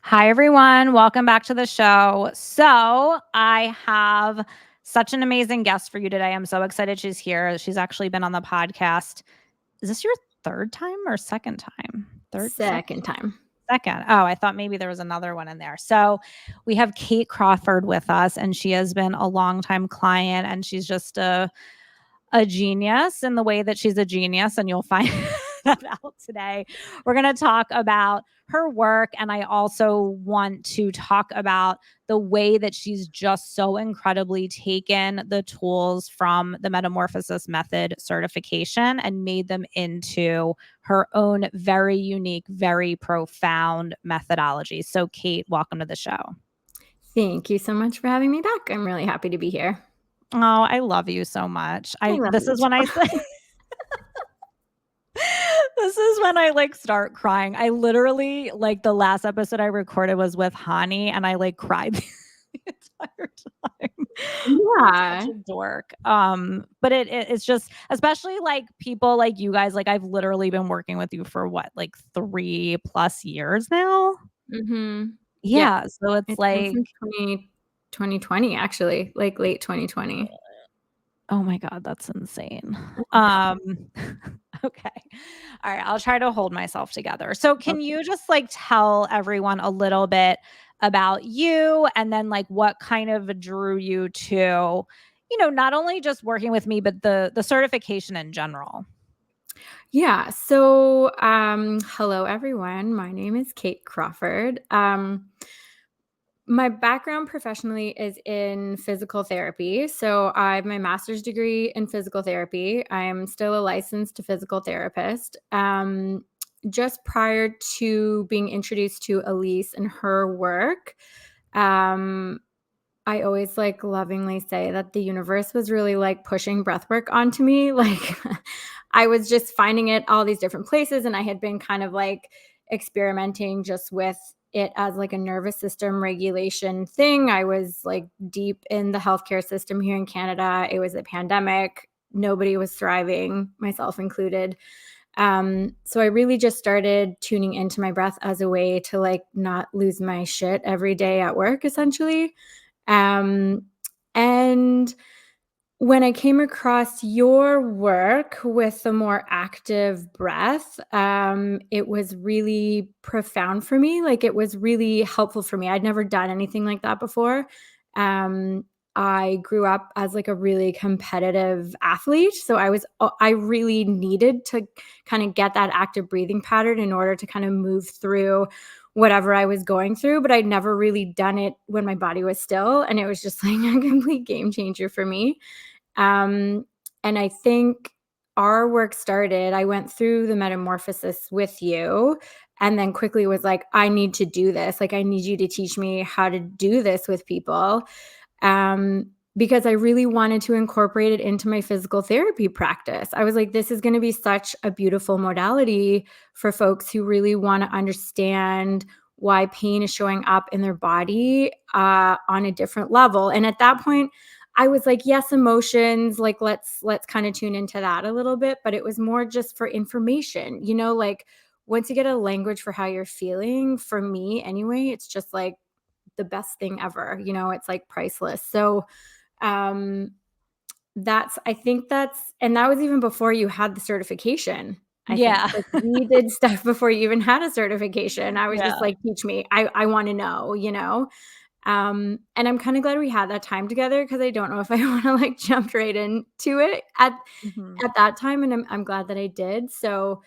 Hi, everyone. Welcome back to the show. So, I have such an amazing guest for you today. I'm so excited she's here. She's actually been on the podcast. Is this your third time or second time? Second time. Second. Oh, I thought maybe there was another one in there. So, we have Kate Crawford with us, and she has been a longtime client, and she's just a genius in the way that she's a genius, and you'll find that out today. We're going to talk about her work, and I also want to talk about the way that she's just so incredibly taken the tools from the Metamorphosis Method certification and made them into her own very unique, very profound methodology. So, Kate, welcome to the show. Thank you so much for having me back. I'm really happy to be here. Oh, I love you so much. Love This you is when I too. say this is when I start crying. I literally the last episode I recorded was with Hani, and I cried the entire time. Yeah. Such a dork. But it's just, especially people like you guys, I've literally been working with you for what, 3+ years now? Mm-hmm. Yeah. Yeah. So it's It's been since 2020, actually, like late 2020. oh my God, that's insane. Yeah. Okay. All right. I'll try to hold myself together. So, can Okay. you just tell everyone a little bit about you and then what kind of drew you to, not only just working with me, but the certification in general? Yeah. So, hello everyone. My name is Kate Crawford. My background professionally is in physical therapy. So, I have my master's degree in physical therapy. I'm still a licensed physical therapist. Just prior to being introduced to Elise and her work, um, I always lovingly say that the universe was really pushing breathwork onto me. I was just finding it all these different places, and I had been kind of experimenting just with it as a nervous system regulation thing. I was deep in the healthcare system here in Canada. It was a pandemic. Nobody was thriving, myself included. So I really just started tuning into my breath as a way to not lose my shit every day at work, essentially. Um, and when I came across your work with the more active breath, it was really profound for me. It was really helpful for me. I'd never done anything like that before. I grew up as a really competitive athlete, so I really needed to kind of get that active breathing pattern in order to kind of move through whatever I was going through, but I'd never really done it when my body was still, and it was just a complete game changer for me. Um, and I think our work started, I went through the metamorphosis with you and then quickly was like, I need to do this. I need you to teach me how to do this with people. Because I really wanted to incorporate it into my physical therapy practice. I was like, this is going to be such a beautiful modality for folks who really want to understand why pain is showing up in their body on a different level. And at that point, I was like, yes, emotions, let's kind of tune into that a little bit, but it was more just for information, once you get a language for how you're feeling, for me anyway, it's just the best thing ever, it's priceless. So, um I think and that was even before you had the certification. I think Yeah. we did stuff before you even had a certification. I was just Yeah. like, teach me. I want to know. And I'm kind of glad we had that time together because I don't know if I want to jump right into it Mhm. at that time. And I'm glad that I did. So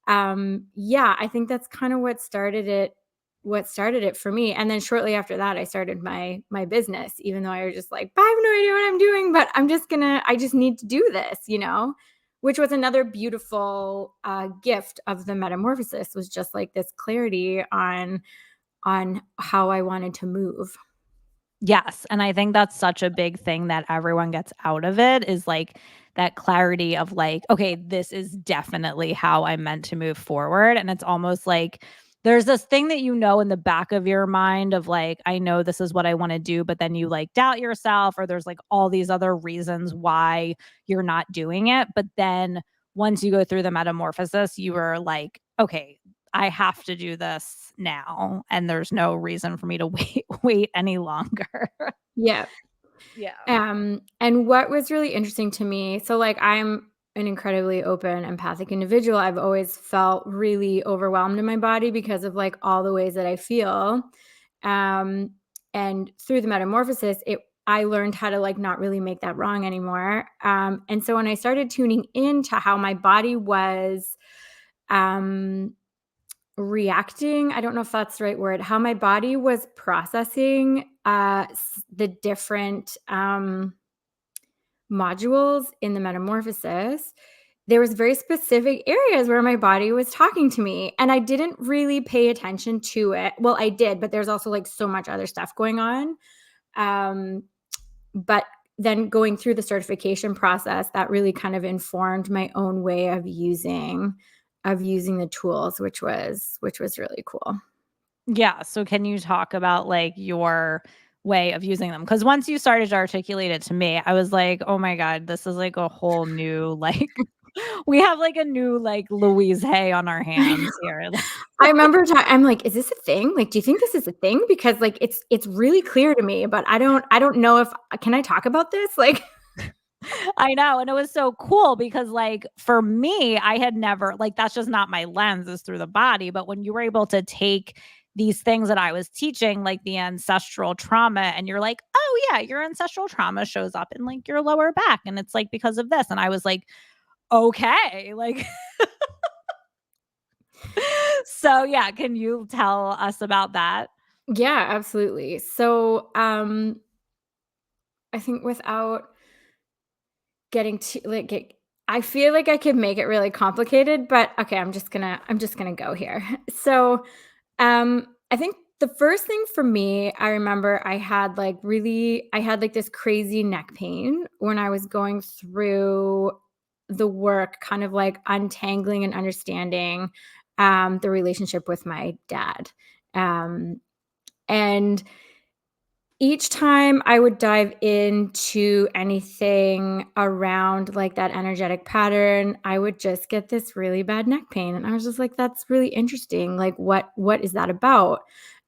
yeah, I think that's kind of what started it for me. And then shortly after that, I started my business, even though I was just like, I have no idea what I'm doing, but I just need to do this, which was another beautiful gift of the metamorphosis, was just this clarity on how I wanted to move. Yes, and I think that's such a big thing that everyone gets out of it is that clarity of okay, this is definitely how I'm meant to move forward. And it's almost like there's this thing that in the back of your mind of I know this is what I want to do, but then you doubt yourself, or there's all these other reasons why you're not doing it. But then once you go through the metamorphosis, you are like, okay, I have to do this now, and there's no reason for me to wait any longer. Yeah. Yeah. And what was really interesting to me, so like I'm an incredibly open, empathic individual. I've always felt really overwhelmed in my body because of like all the ways that I feel. Um, and through the metamorphosis, I learned how to like not really make that wrong anymore. And so when I started tuning into how my body was um reacting, I don't know if that's the right word, how my body was processing the different modules in the metamorphosis, there was very specific areas where my body was talking to me and I didn't really pay attention to it. Well, I did, but there's also like so much other stuff going on. Um, but then going through the certification process, that really kind of informed my own way of using the tools, which was really cool. Yeah, so can you talk about, like, your way of using them? Because once you started to articulate it to me, I was like, "Oh my god, this is, like, a whole new, like" we have, like, a new, like, Louise Hay on our hands here. I remember I'm like, "Is this a thing? Like, do you think this is a thing? Because, like, it's really clear to me, but I don't know if can I talk about this?" Like I know, and it was so cool because, like, for me, I had never like, that's just not my lens is through the body, but when you were able to take these things that I was teaching, like the ancestral trauma, and you're like, "Oh, yeah, your ancestral trauma shows up in, like, your lower back, and it's, like, because of this," and I was like, "Okay," like so, yeah, can you tell us about that? Yeah, absolutely. So, I think without getting to like I feel like I could make it really complicated, but okay, I'm just gonna go here. So, I think the first thing for me, I remember I had like this crazy neck pain when I was going through the work, kind of like untangling and understanding the relationship with my dad. Um, and each time I would dive into anything around, like, that energetic pattern, I would just get this really bad neck pain, and I was just like, "That's really interesting, like, what is that about?"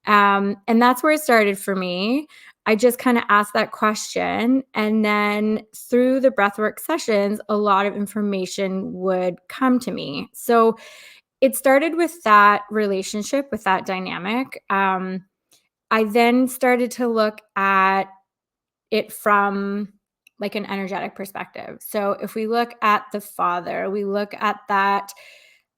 And that's where it started for me. I just kinda asked that question, and then through the breathwork sessions, a lot of information would come to me. So, it started with that relationship, with that dynamic. I then started to look at it from like an energetic perspective. So if we look at the father, we look at that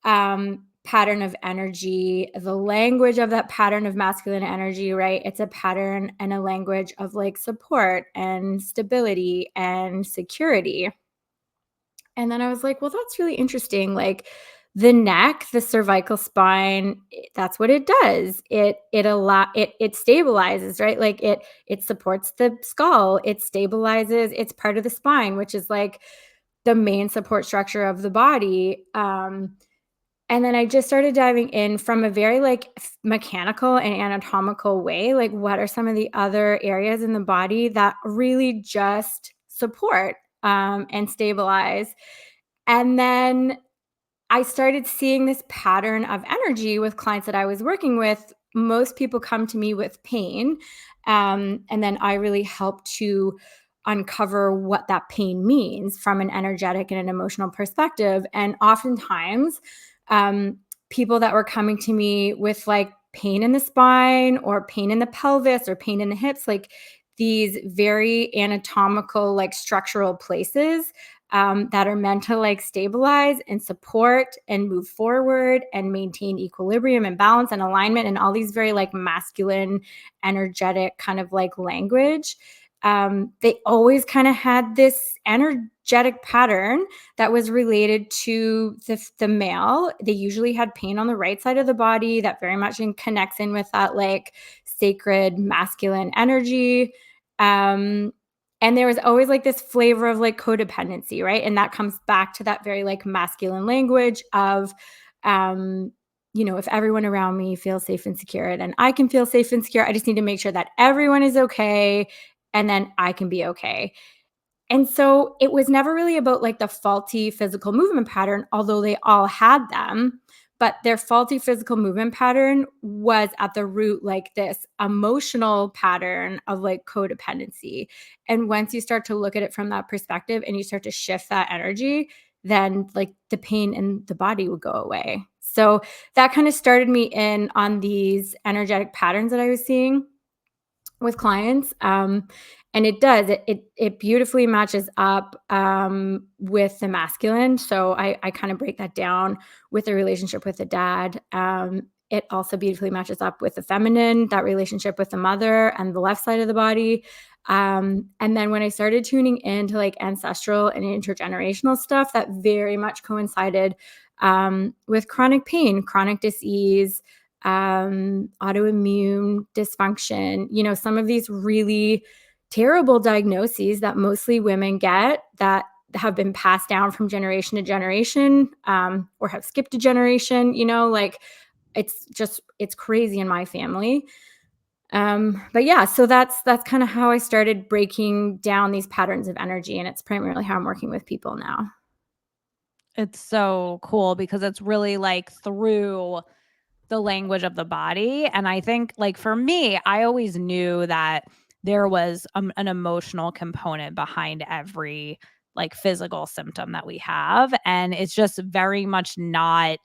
pattern of energy, the language of that pattern of masculine energy, right? It's a pattern and a language of like support and stability and security. And then I was like, well, that's really interesting. Like the neck, the cervical spine, that's what it does. It stabilizes, right? Like it supports the skull. It stabilizes. It's part of the spine, which is like the main support structure of the body. And then I just started diving in from a very like mechanical and anatomical way. Like, what are some of the other areas in the body that really just support and stabilize? And then I started seeing this pattern of energy with clients that I was working with. Most people come to me with pain. And then I really help to uncover what that pain means from an energetic and an emotional perspective. And oftentimes, um, people that were coming to me with like pain in the spine or pain in the pelvis or pain in the hips, like these very anatomical, like structural places that are meant to like stabilize and support and move forward and maintain equilibrium and balance and alignment and all these very like masculine, energetic kind of like language. They always kind of had this energetic pattern that was related to the male. They usually had pain on the right side of the body that very much connects in with that like sacred masculine energy. Um, and there was always like this flavor of like codependency, right? And that comes back to that very like masculine language of, if everyone around me feels safe and secure, then I can feel safe and secure. I just need to make sure that everyone is okay. And then I can be okay. And so it was never really about like the faulty physical movement pattern, although they all had them. but their faulty physical movement pattern was at the root, like this emotional pattern of like codependency. And once you start to look at it from that perspective and you start to shift that energy, then like the pain in the body would go away. So that kind of started me in on these energetic patterns that I was seeing with clients. And it does, it beautifully matches up with the masculine. So I kind of break that down with the relationship with the dad. It also beautifully matches up with the feminine, that relationship with the mother and the left side of the body. And then when I started tuning into like ancestral and intergenerational stuff, that very much coincided with chronic pain, chronic disease, autoimmune dysfunction, some of these really terrible diagnoses that mostly women get that have been passed down from generation to generation, or have skipped a generation, like it's crazy in my family. But yeah, so that's kind of how I started breaking down these patterns of energy. And it's primarily how I'm working with people now. It's so cool because it's really like through the language of the body. And I think, like, for me, I always knew that there was an emotional component behind every like physical symptom that we have. And it's just very much not,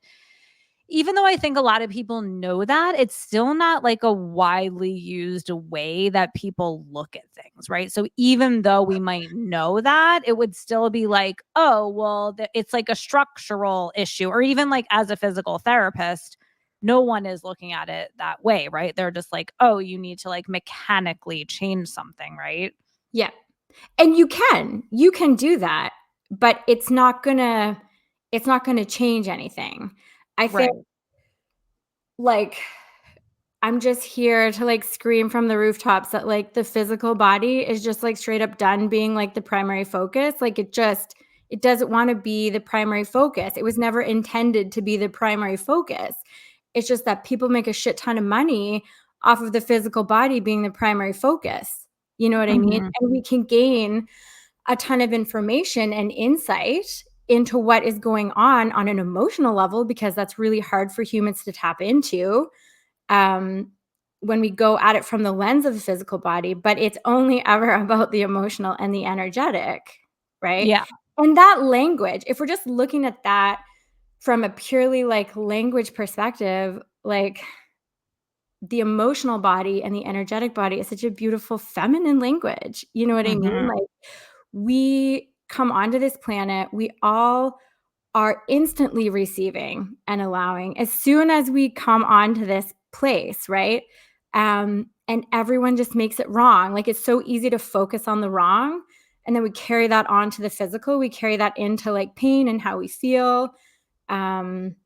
even though I think a lot of people know that, it's still not like a widely used way that people look at things, right? So even though we might know that, it would still be like, oh, well, it's like a structural issue. Or even like as a physical therapist, no one is looking at it that way, right? They're just like, oh, you need to like mechanically change something, right? Yeah. And you can do that, but it's not gonna change anything. I think Right. like I'm just here to like scream from the rooftops that like the physical body is just like straight up done being like the primary focus. Like it doesn't want to be the primary focus. It was never intended to be the primary focus. It's just that people make a shit ton of money off of the physical body being the primary focus. You know what I mean? Mhm. And we can gain a ton of information and insight into what is going on an emotional level, because that's really hard for humans to tap into um, when we go at it from the lens of the physical body, but it's only ever about the emotional and the energetic, right? Yeah. And that language, if we're just looking at that from a purely like language perspective, like the emotional body and the energetic body is such a beautiful feminine language. You know what I mean? Mhm. Like we come onto this planet, we all are instantly receiving and allowing as soon as we come onto this place, right? And everyone just makes it wrong. Like it's so easy to focus on the wrong. And then we carry that on to the physical. We carry that into like pain and how we feel. Um,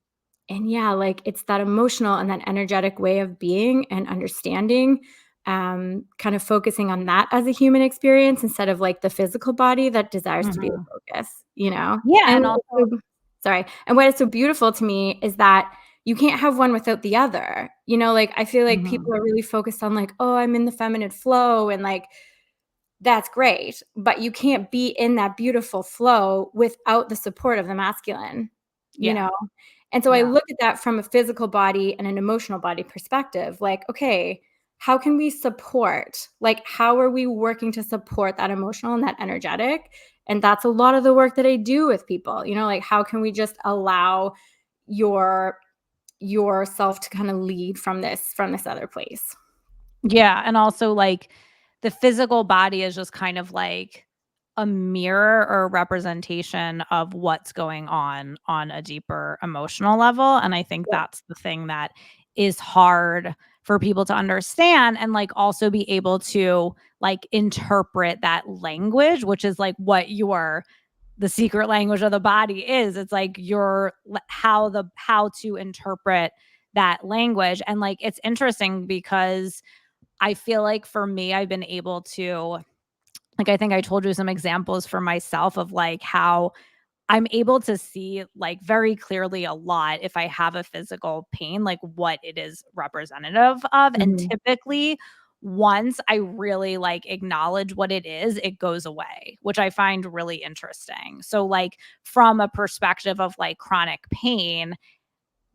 and yeah, like it's that emotional and that energetic way of being and understanding, kind of focusing on that as a human experience instead of like the physical body that desires to be the Mhm. focus. Yeah. And And also, sorry. And what is so beautiful to me is that you can't have one without the other. Like I feel like mhm. people are really focused on like, oh, I'm in the feminine flow and like that's great, but you can't be in that beautiful flow without the support of the masculine, you Yeah. know? And so I Yeah. look at that from a physical body and an emotional body perspective. Like, okay, how can we support? Like, how are we working to support that emotional and that energetic? And that's a lot of the work that I do with people. Like how can we just allow your yourself to kind of lead from this other place? Yeah, and also, like, the physical body is just kind of like a mirror or a representation of what's going on a deeper emotional level, and I think Yeah. that's the thing that is hard for people to understand and, like, also be able to, like, interpret that language, which is, like, what your the secret language of the body is. It's like your how to interpret that language, and, like, it's interesting because I feel like for me, I've been able to, like, I think I told you some examples for myself of like how I'm able to see like very clearly a lot if I have a physical pain, like what it is representative of. And Mhm. typically, once I really like acknowledge what it is, it goes away, which I find really interesting. So, like, from a perspective of like chronic pain,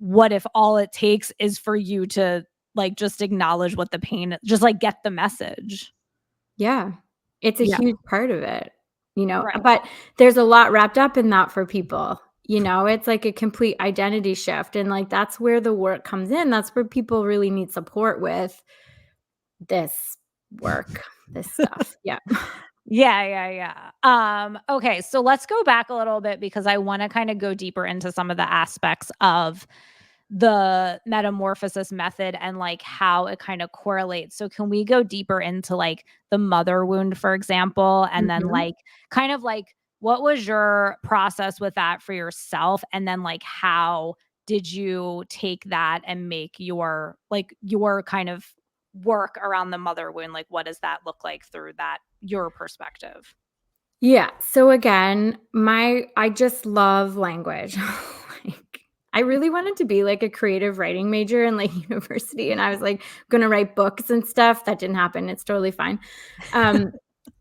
what if all it takes is for you to like just acknowledge what the pain, just like get the message. Yeah. It's a Yeah. huge part of it, Right. but there's a lot wrapped up in that for people, it's like a complete identity shift, and, like, that's where the work comes in. That's where people really need support with this work, this stuff. Yeah. Yeah. Okay, so let's go back a little bit because I want to kind of go deeper into some of the aspects of the metamorphosis method and like how it kind of correlates. So can we go deeper into like the mother wound, for example, and then Mhm. like kind of like what was your process with that for yourself? And then like how did you take that and make your kind of work around the mother wound? Like what does that look like through that your perspective? Yeah, so again, I just love language. Like, I really wanted to be, like, a creative writing major in, like, university, and I was, like, gonna write books and stuff. That didn't happen. It's totally fine. Um,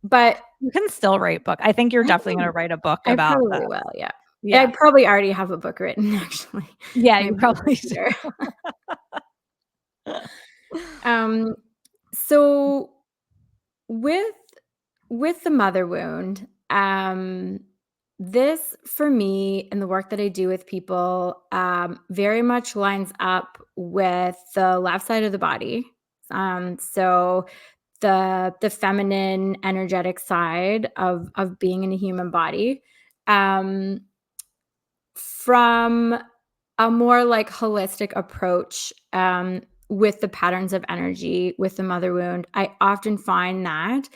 but You can still write book. I think you're I definitely know. gonna write a book I about probably that. will, yeah. I Yeah. probably already have a book written, actually. Yeah, Might you be probably over here. do. Um, so with the mother wound, this for me and the work that I do with people, very much lines up with the left side of the body. So the feminine energetic side of being in a human body. Um, from a more like holistic approach, with the patterns of energy with the mother wound, I often find that,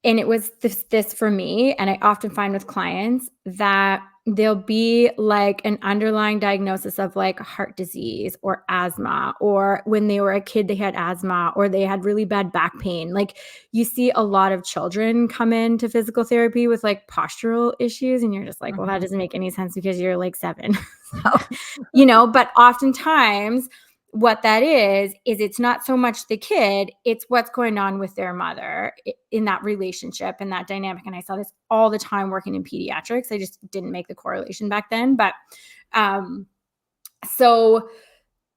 and it was this for me, and I often find with clients that there'll be like an underlying diagnosis of like heart disease or asthma, or when they were a kid, they had asthma or they had really bad back pain. Like, you see a lot of children come into physical therapy with like postural issues, and you're just like, well, that Mhm. doesn't make any sense because you're like 7. So, but oftentimes what that is it's not so much the kid, it's what's going on with their mother in that relationship and that dynamic. And I saw this all the time working in pediatrics. I just didn't make the correlation back then. But um, so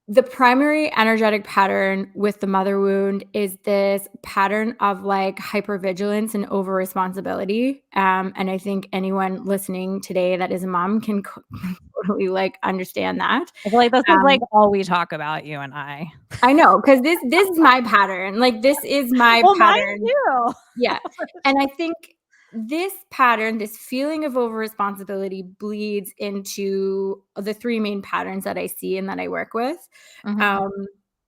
the primary energetic pattern with the mother wound is this pattern of like hypervigilance and over responsibility. And I think anyone listening today that is a mom can totally like understand that. I feel like this is like Um, all we talk about, you and I. I know, because this is my pattern. Like, this is my Well, mine pattern. too. Yeah, and I think this pattern, this feeling of over responsibility bleeds into the 3 main patterns that I see and that I work with. Mhm. Um,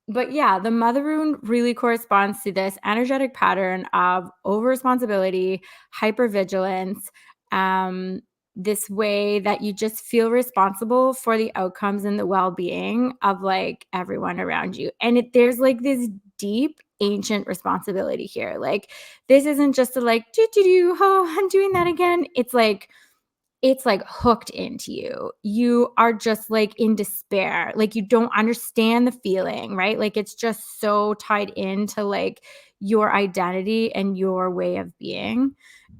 but yeah, the mother wound really corresponds to this energetic pattern of over responsibility, hypervigilance, um, this way that you just feel responsible for the outcomes and the well-being of like everyone around you. And there's like this deep ancient responsibility here. Like, this isn't just a like do oh, I'm doing that again. It's like hooked into you. You are just like in despair. Like, you don't understand the feeling, right? Like, it's just so tied into like your identity and your way of being.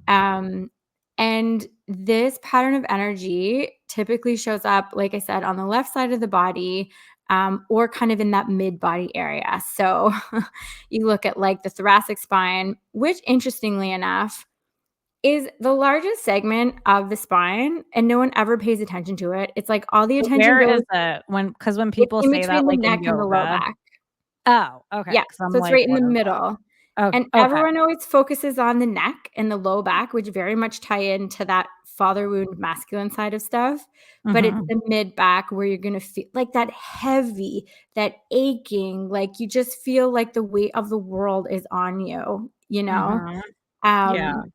Um, and this pattern of energy typically shows up, like I said, on the left side of the body, or kind of in that mid body area. So you look at like the thoracic spine, which interestingly enough is the largest segment of the spine, and no one ever pays attention to it. It's like all the So attention where goes, is it when it's people in say between that, the like, in neck and the low yoga? back. Oh, okay, Yeah, 'cause I'm so it's like, right in "What the is that?" middle, and Okay. everyone always focuses on the neck and the low back, which very much tie into that father wound masculine side of stuff, but it's Mhm. the mid back where you're gonna feel like that heavy, that aching, like, you just feel like the weight of the world is on you, you know? Mhm. Yeah. Um,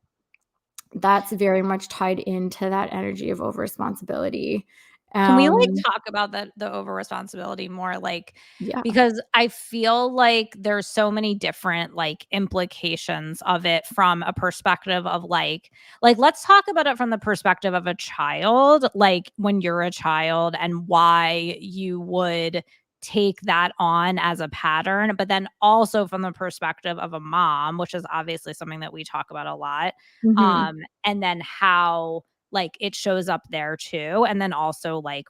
that's very much tied into that energy of over responsibility. Can we, like, Um, talk about the over responsibility more, like yeah. because I feel like there's so many different, like, implications of it from a perspective of, let's talk about it from the perspective of a child, like, when you're a child and why you would take that on as a pattern, but then also from the perspective of a mom, which is obviously something that we talk about a lot, Mhm. and then how like, it shows up there too, and then also, like,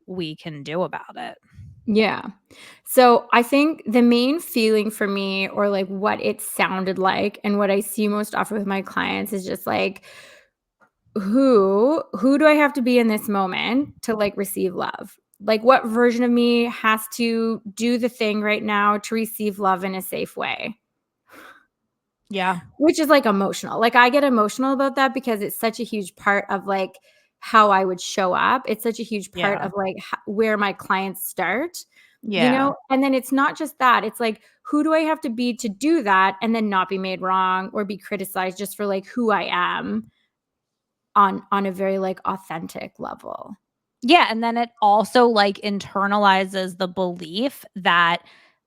we can do about it. Yeah. So I think the main feeling for me, or like what it sounded like and what I see most often with my clients, is just like, who do I have to be in this moment to like receive love? Like, what version of me has to do the thing right now to receive love in a safe way? Yeah. Which is like emotional. Like, I get emotional about that because it's such a huge part of like how I would show up. It's such a huge part Yeah. of like where my clients start, Yeah. And then it's not just that. It's like, who do I have to be to do that and then not be made wrong or be criticized just for like who I am on a very like authentic level. Yeah, and then it also, like, internalizes the belief that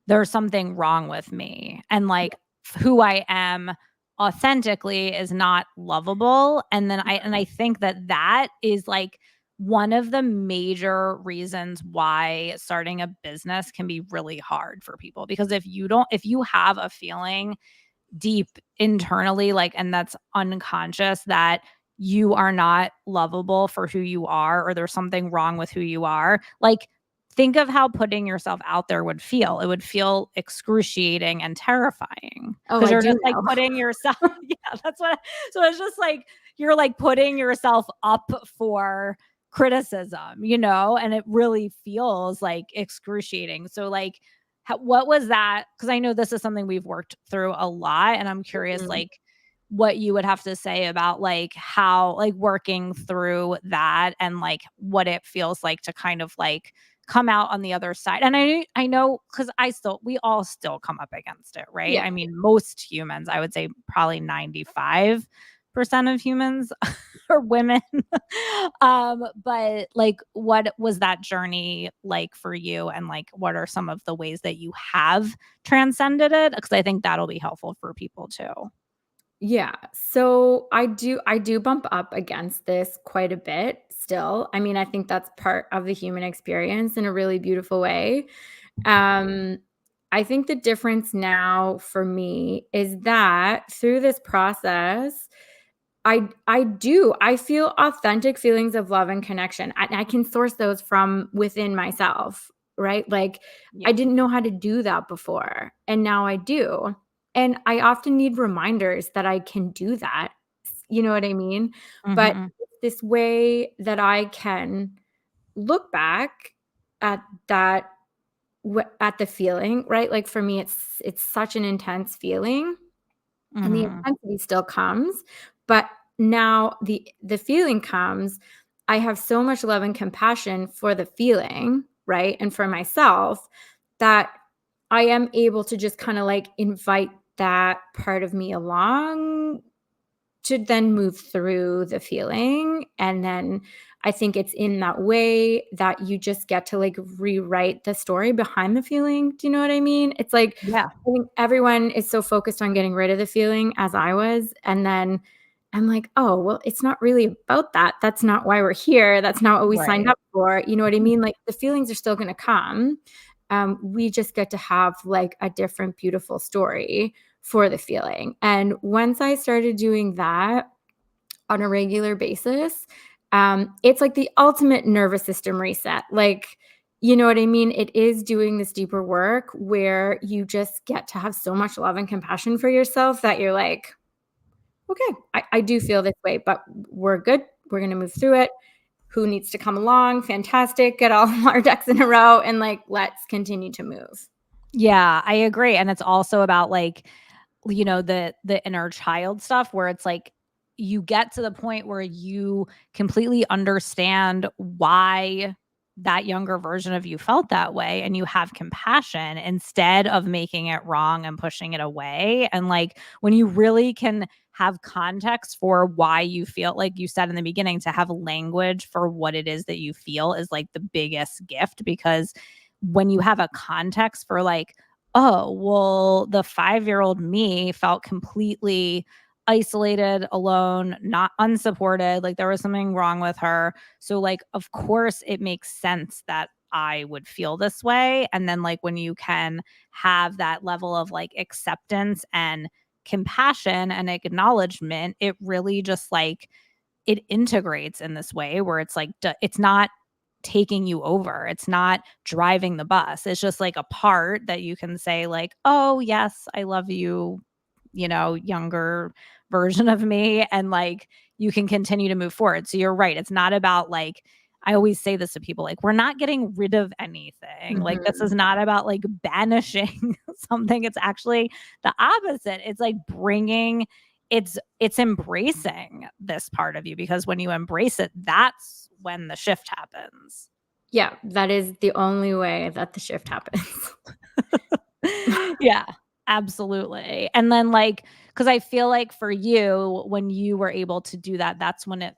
there's something wrong with me, and, like, who I am authentically is not lovable, and then I think that that is, like, one of the major reasons why starting a business can be really hard for people, because if you have a feeling deep internally, like, and that's unconscious, that you are not lovable for who you are, or there's something wrong with who you are, like, think of how putting yourself out there would feel. It would feel excruciating and terrifying Oh, because I you're do just like know. putting yourself yeah, that's what so it's just like you're like putting yourself up for criticism, and it really feels like excruciating. So like what was that? Because I know this is something we've worked through a lot, and I'm curious, Mhm. like, what you would have to say about, like, how, like, working through that and, like, what it feels like to kind of, like, come out on the other side. And I know because we all still come up against it, right? Yeah. I mean, most humans, I would say probably 95% of humans or women. But like, what was that journey like for you? And like, what are some of the ways that you have transcended it? Because I think that'll be helpful for people too. Yeah. So I do bump up against this quite a bit still. I mean, I think that's part of the human experience in a really beautiful way. Um I think the difference now for me is that through this process, I feel authentic feelings of love and connection. I can source those from within myself, right? Like, Yeah. I didn't know how to do that before, and now I do. And I often need reminders that I can do that. You know what I mean? But Hmm. this way that I can look back at that at the feeling, right? Like, for me, it's such an intense feeling, and the Hmm. intensity still comes, but now the feeling comes. I have so much love and compassion for the feeling, right? And for myself, that I am able to just kind of like invite that part of me along to then move through the feeling. And then I think it's in that way that you just get to like rewrite the story behind the feeling. Do you know what I mean? It's like, Yeah. I think everyone is so focused on getting rid of the feeling, as I was. And then I'm like, oh, well, it's not really about that. That's not why we're here. That's not what we signed Right. up for. You know what I mean? Like, the feelings are still going to come. We just get to have like a different, beautiful story for the feeling. And once I started doing that on a regular basis, it's like the ultimate nervous system reset. Like, you know what I mean? It is doing this deeper work where you just get to have so much love and compassion for yourself that you're like, okay, I do feel this way, but we're good. We're going to move through it. Who needs to come along? Fantastic. Get all our ducks in a row and like, let's continue to move. Yeah, I agree. And it's also about like, the inner child stuff where it's like you get to the point where you completely understand why that younger version of you felt that way, and you have compassion instead of making it wrong and pushing it away. And like when you really can have context for why you feel, like you said in the beginning, to have language for what it is that you feel is like the biggest gift, because when you have a context for like, oh, well, the 5-year-old me felt completely isolated, alone, not unsupported, like there was something wrong with her. So, like, of course, it makes sense that I would feel this way. And then, like, when you can have that level of like acceptance and compassion and acknowledgement, it really just like it integrates in this way where it's like, it's not taking you over. It's not driving the bus. It's just like a part that you can say like, "Oh, yes, I love you, younger version of me," and like you can continue to move forward. So you're right. It's not about like I always say this to people like we're not getting rid of anything. Like this Mhm. is not about like banishing something. It's actually the opposite. It's like bringing it's embracing this part of you because when you embrace it, that's when the shift happens. Yeah, that is the only way that the shift happens. Yeah, absolutely. And then like cuz I feel like for you when you were able to do that, that's when it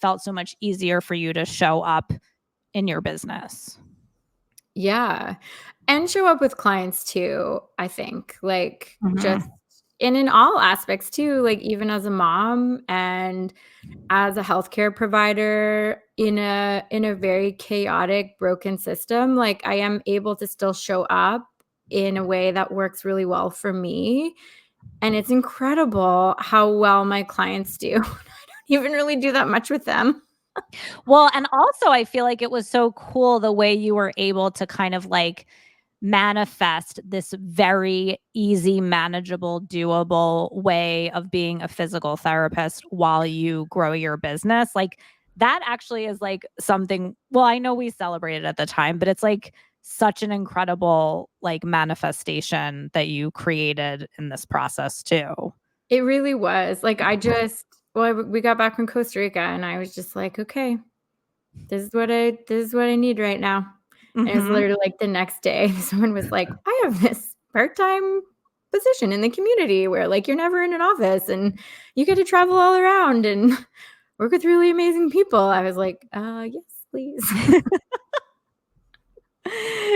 felt so much easier for you to show up in your business. Yeah, and show up with clients too, I think, like, just Mhm. and in all aspects too, like, even as a mom and as a healthcare provider in a very chaotic, broken system, like, I am able to still show up in a way that works really well for me, and it's incredible how well my clients do. I don't even really do that much with them. Well, and also I feel like it was so cool the way you were able to kind of like manifest this very easy, manageable, doable way of being a physical therapist while you grow your business. Like that actually is like something, well, I know we celebrated at the time, but it's like such an incredible like manifestation that you created in this process too. It really was, like, we got back from Costa Rica, and I was just like, "Okay, this is what I need right now." And it was Mhm. literally, like, the next day, someone was like, "I have this part-time position in the community where, like, you're never in an office, and you get to travel all around and work with really amazing people." I was like, yes, please."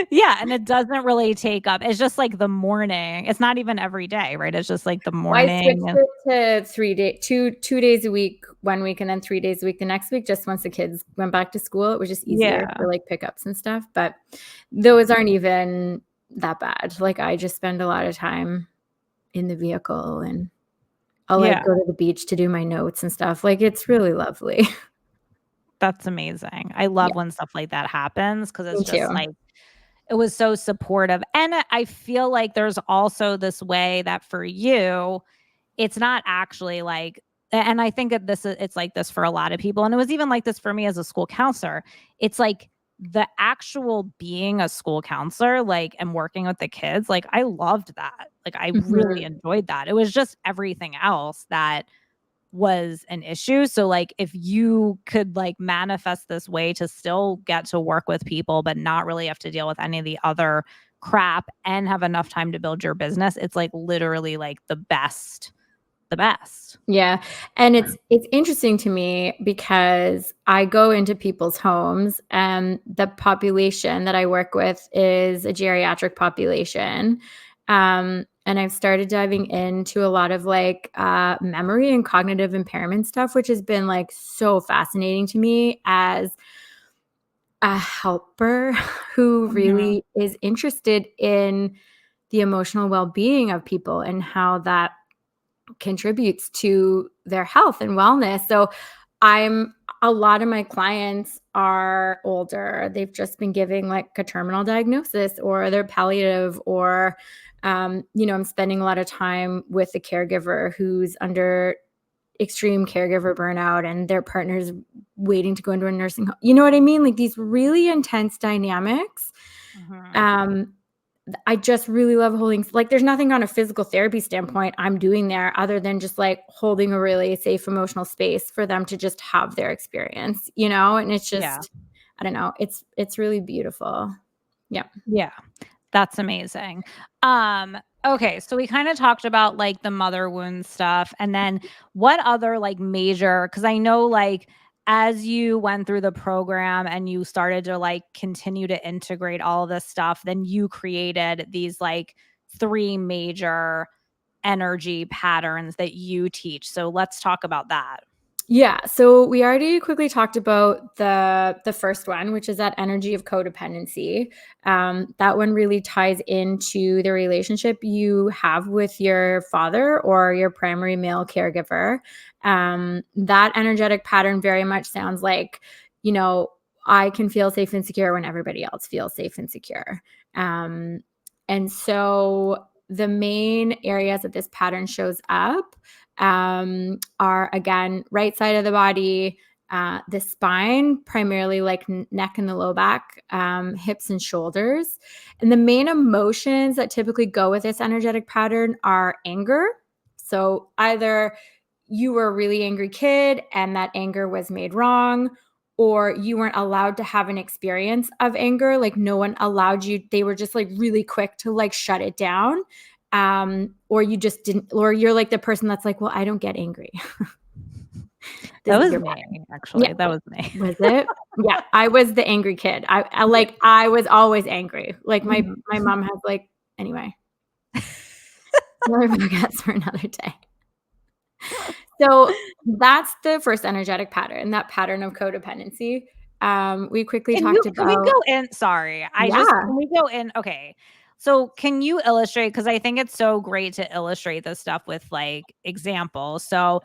Yeah, and it doesn't really take up it's just like the morning. It's not even every day, right? It's just like the Well, I morning switched and it to 2 days a week 1 week and then 3 days a week the next week, just once the kids went back to school, it was just easier yeah, for, like, pickups and stuff, but those aren't even that bad. Like, I just spend a lot of time in the vehicle, and I'll, like, yeah, go to the beach to do my notes and stuff, like, it's really lovely. that's amazing. I Yeah, love when stuff like that happens because it's me just too. like it was so supportive, and I feel like there's also this way that for you it's not actually like and I think that it's like this for a lot of people, and it was even like this for me as a school counselor. It's like the actual being a school counselor, like, and working with the kids, like, I loved that. Like, I really Mhm. enjoyed that. It was just everything else that was an issue. So, like, if you could, like, manifest this way to still get to work with people, but not really have to deal with any of the other crap and have enough time to build your business, it's, like, literally, like, the best. Yeah, and it's interesting to me because I go into people's homes, and the population that I work with is a geriatric population, and I've started diving into a lot of, like, memory and cognitive impairment stuff, which has been, like, so fascinating to me as a helper who Mhm. really is interested in the emotional well-being of people and how that contributes to their health and wellness. So I'm a lot of my clients are older. They've just been giving like a terminal diagnosis or they're palliative or I'm spending a lot of time with a caregiver who's under extreme caregiver burnout and their partner's waiting to go into a nursing home. You know what I mean? Like these really intense dynamics. Mhm. Um, I just really love holding like, there's nothing on a physical therapy standpoint I'm doing there other than just, like, holding a really safe emotional space for them to just have their experience, you know? And it's Yeah. just I don't know, it's really beautiful. Yeah. Yeah. That's amazing. Okay, so we kinda talked about, like, the mother wound stuff, and then what other, like, major because I know, like, as you went through the program and you started to, like, continue to integrate all of this stuff, then you created these, like, 3 major energy patterns that you teach, so let's talk about that. Yeah, so we already quickly talked about the first one, which is that energy of codependency. That one really ties into the relationship you have with your father or your primary male caregiver. That energetic pattern very much sounds like, you know, I can feel safe and secure when everybody else feels safe and secure. And so the main areas that this pattern shows up are, again, right side of the body, the spine, primarily like neck and the low back, hips and shoulders. And the main emotions that typically go with this energetic pattern are anger. So either you were a really angry kid and that anger was made wrong, or you weren't allowed to have an experience of anger. Like no one allowed you. They were just like really quick to like shut it down. Or you just didn't, or you're like the person that's like, well, I don't get angry. That was your me, pattern. actually. Yeah. That was me. Was it? Yeah. I was the angry kid. I was always angry. Like my mom has like, anyway, another podcast for another day. So that's the first energetic pattern, that pattern of codependency. We quickly talked about. Can we go in? Sorry. Can we go in? Okay. So can you illustrate? Because I think it's so great to illustrate this stuff with like examples. So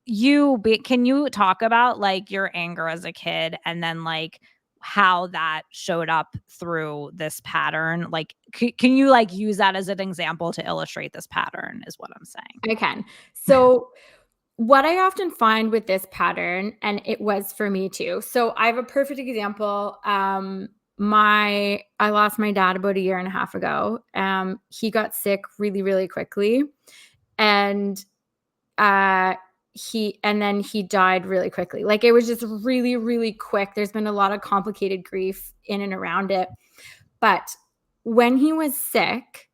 can you talk about like your anger as a kid and then like how that showed up through this pattern? Like, can you like use that as an example to illustrate this pattern is what I'm saying. I can. So what I often find with this pattern, and it was for me too. So I have a perfect example. I lost my dad about a year and a half ago. He got sick really, really quickly. And then he died really quickly. Like it was just really, really quick. There's been a lot of complicated grief in and around it. But when he was sick,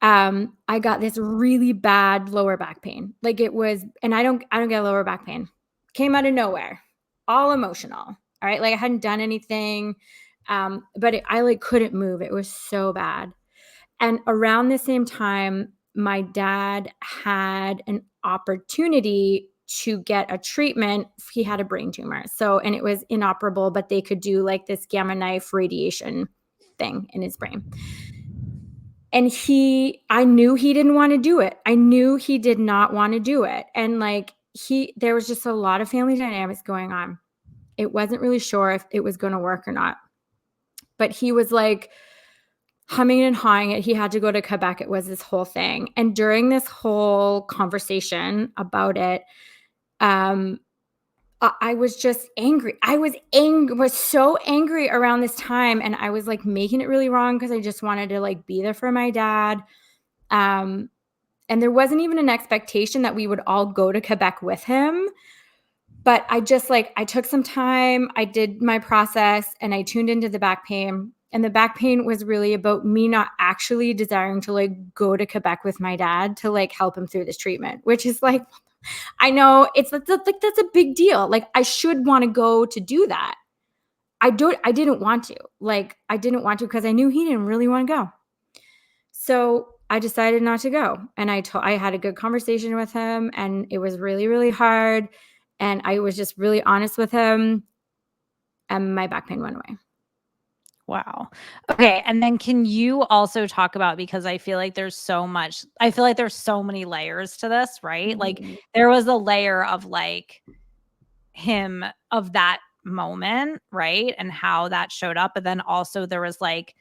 I got this really bad lower back pain. Like it was, and I don't get lower back pain. Came out of nowhere, all emotional. All right. Like I hadn't done anything. But I like couldn't move. It was so bad. And around the same time, my dad had an opportunity to get a treatment. He had a brain tumor. So, and it was inoperable, but they could do like this gamma knife radiation thing in his brain. And I knew he didn't want to do it. I knew he did not want to do it. And like there was just a lot of family dynamics going on. It wasn't really sure if it was going to work or not. But he was like humming and hawing it. He had to go to Quebec. It was this whole thing. And during this whole conversation about it, I was just angry. I was so angry around this time. And I was like making it really wrong because I just wanted to like be there for my dad. And there wasn't even an expectation that we would all go to Quebec with him. But I just like, I took some time, I did my process and I tuned into the back pain. And the back pain was really about me not actually desiring to like go to Quebec with my dad to like help him through this treatment, which is like, I know it's like, that's a big deal. Like I should want to go to do that. I didn't want to, because I knew he didn't really want to go. So I decided not to go. And I had a good conversation with him and it was really, really hard. And I was just really honest with him and my back pain went away. Wow. Okay. And then can you also talk about, because I feel like there's so many layers to this, right? Mm-hmm. Like there was a layer of like him of that moment, right? And how that showed up. But then also there was like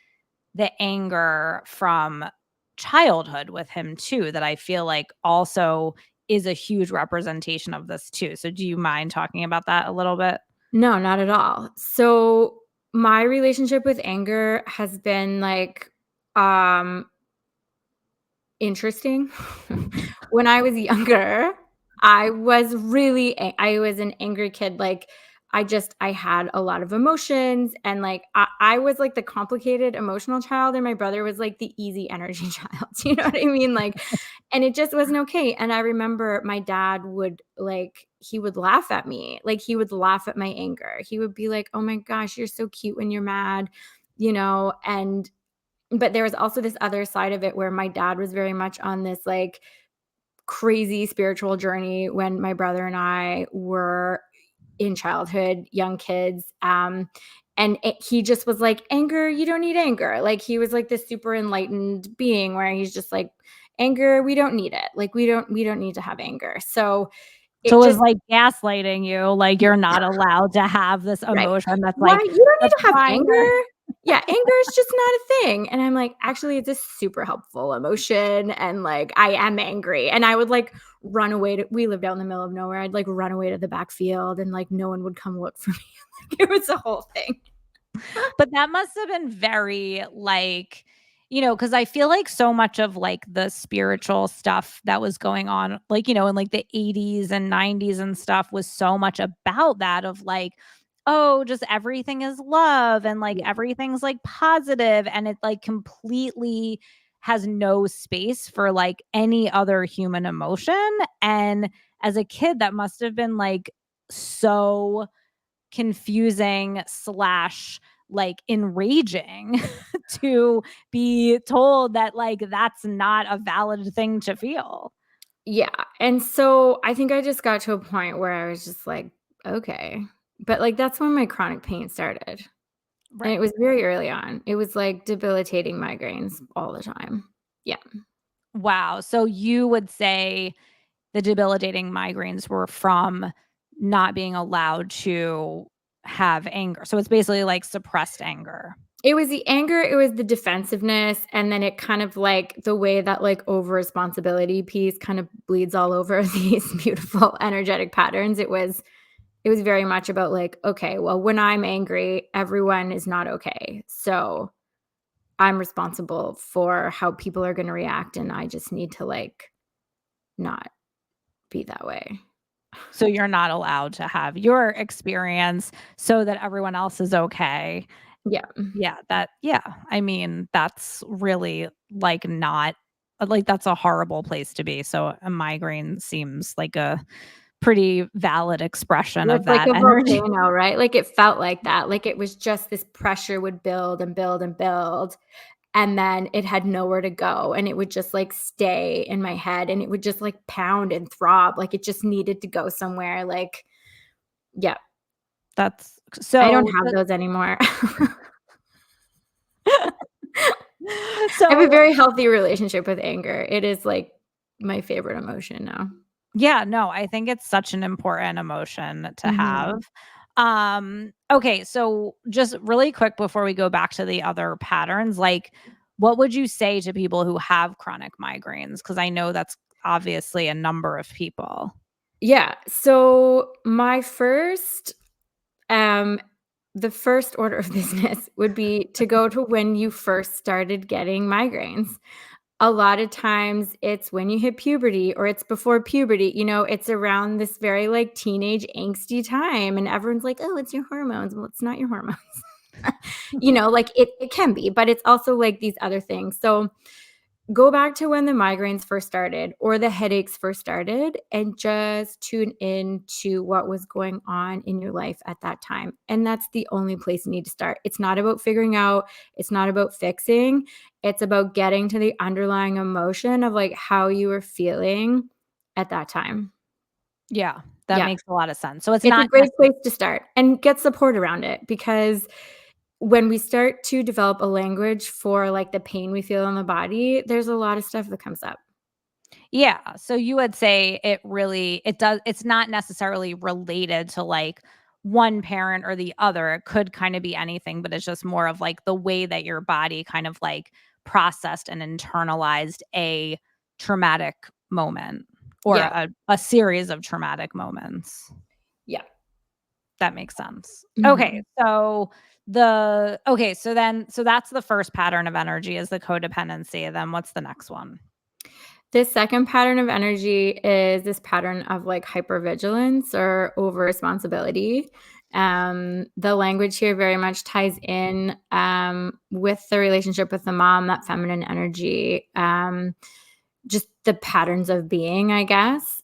the anger from childhood with him too, that I feel like also is a huge representation of this too. So do you mind talking about that a little bit? No, not at all. So my relationship with anger has been like interesting. When I was younger, I was an angry kid. Like I had a lot of emotions and like I was like the complicated emotional child and my brother was like the easy energy child. You know what I mean? Like, and it just wasn't okay. And I remember my dad he would laugh at me. Like he would laugh at my anger. He would be like, "Oh my gosh, you're so cute when you're mad," but there was also this other side of it where my dad was very much on this like crazy spiritual journey when my brother and I were in childhood, young kids. He just was like, anger, you don't need anger. Like he was like this super enlightened being where he's just like, anger, we don't need it. Like we don't need to have anger. So So it it was just like gaslighting you, like you're not allowed to have this right. emotion that's Why like you don't need the to have primer. anger. Yeah, anger is just not a thing. And I'm like, actually, it's a super helpful emotion. And like, I am angry. And I would like run away we lived out in the middle of nowhere. I'd like run away to the back field and like no one would come look for me. It was a whole thing. But that must have been very like, because I feel like so much of like the spiritual stuff that was going on, like, in like the 80s and 90s and stuff was so much about that of like, oh, just everything is love and like Yeah. everything's like positive and it like completely has no space for like any other human emotion. And as a kid, that must have been like so confusing slash like enraging to be told that like that's not a valid thing to feel. Yeah. And so I think I just got to a point where I was just like, okay. But like that's when my chronic pain started. And it Right. was very early on. It was like debilitating migraines all the time. Yeah. Wow. So you would say the debilitating migraines were from not being allowed to have anger. So it's basically like suppressed anger. It was the anger, it was the defensiveness, and then it kind of like the way that like over responsibility piece kind of bleeds all over these beautiful energetic patterns. It was very much about like, okay, well, when I'm angry, everyone is not okay. So I'm responsible for how people are going to react. And I just need to like not be that way. So you're not allowed to have your experience so that everyone else is okay. Yeah. Yeah, I mean, that's really, like, not like, that's a horrible place to be, so a migraine seems like a pretty valid expression Well, of it's like that a energy. volcano, right? Like it felt like that. Like it was just this pressure would build and build and build. And then it had nowhere to go. And it would just like stay in my head and it would just like pound and throb. Like it just needed to go somewhere. Like, yeah, That's I don't so have the those anymore. I have a so very healthy relationship with anger. It is like my favorite emotion now. yeah, no, I think it's such an important emotion to have. Mhm. Okay, so just really quick before we go back to the other patterns, like what would you say to people who have chronic migraines? Because I know that's obviously a number of people. Yeah. So my um, the first order of business would be to go to when you first started getting migraines. A lot of times it's when you hit puberty or it's before puberty, it's around this very like teenage angsty time and everyone's like, "Oh, it's your hormones." Well, it's not your hormones. Like it can be, but it's also like these other things. So go back to when the migraines first started or the headaches first started and just tune in to what was going on in your life at that time. And that's the only place you need to start. It's not about figuring out, it's not about fixing. It's about getting to the underlying emotion of like how you were feeling at that time. Yeah, that Yeah. makes a lot of sense. So it's It's a not great place to start and get support around it because when we start to develop a language for like the pain we feel in the body, there's a lot of stuff that comes up. yeah, so you would say it's not necessarily related to like one parent or the other. It could kind of be anything, but it's just more of like the way that your body kind of like processed and internalized a traumatic moment or Yeah. a series of traumatic moments. Yeah. That makes sense. Okay, Mhm. so that's the first pattern of energy is the codependency. Then what's the next one? The second pattern of energy is this pattern of like hypervigilance or over responsibility. The language here very much ties in with the relationship with the mom, that feminine energy, just the patterns of being, I guess.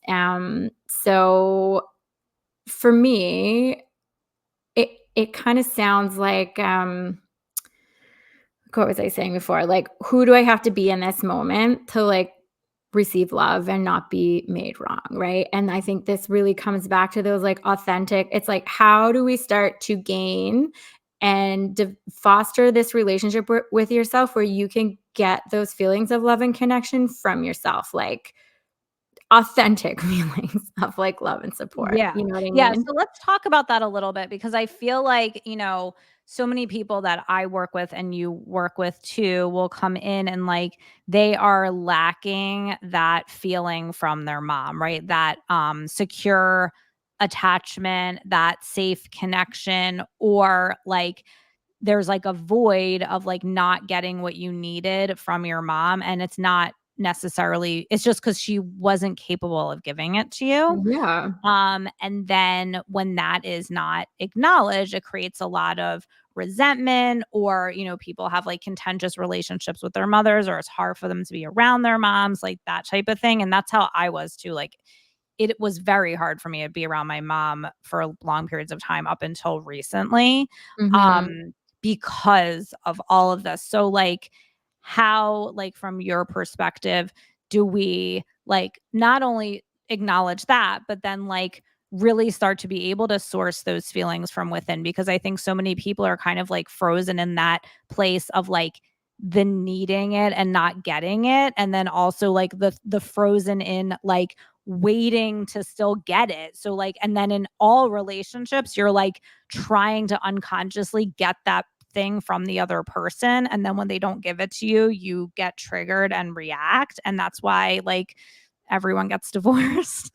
So for me, it kind of sounds like what was I saying before? Like, who do I have to be in this moment to like receive love and not be made wrong, right? And I think this really comes back to those like authentic. It's like, how do we start to gain and foster this relationship with yourself where you can get those feelings of love and connection from yourself? Like, authentic feelings of like love and support. Yeah. You know what I Yeah, mean? so let's talk about that a little bit because I feel like, so many people that I work with and you work with too will come in and like they are lacking that feeling from their mom, right? That secure attachment, that safe connection, or like there's like a void of like not getting what you needed from your mom. And it's not necessarily, it's just because she wasn't capable of giving it to you. Yeah. And then when that is not acknowledged, it creates a lot of resentment, or, people have like contentious relationships with their mothers, or it's hard for them to be around their moms, like that type of thing. And that's how I was too. Like, it was very hard for me to be around my mom for long periods of time up until recently, Mhm. um, because of all of this. So, like, how, like, from your perspective, do we like not only acknowledge that, but then like really start to be able to source those feelings from within? Because I think so many people are kind of like frozen in that place of like the needing it and not getting it, and then also like the frozen in like waiting to still get it. So like, and then in all relationships, you're like trying to unconsciously get that thing from the other person. And then when they don't give it to you, you get triggered and react. And that's why like everyone gets divorced.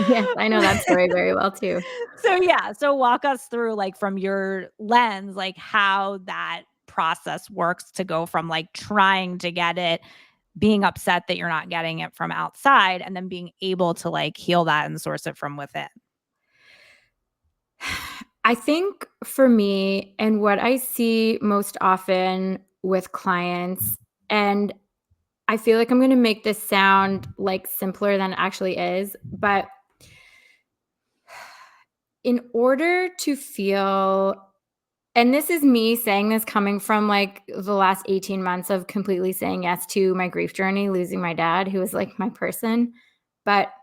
Yes, I know that story very well too. So yeah, so walk us through like from your lens, like how that process works to go from like trying to get it, being upset that you're not getting it from outside, and then being able to like heal that and source it from within. I think for me, and what I see most often with clients, and I feel like I'm gonna make this sound like simpler than it actually is, but in order to feel, and this is me saying this coming from like the last 18 months of completely saying yes to my grief journey, losing my dad, who was like my person. But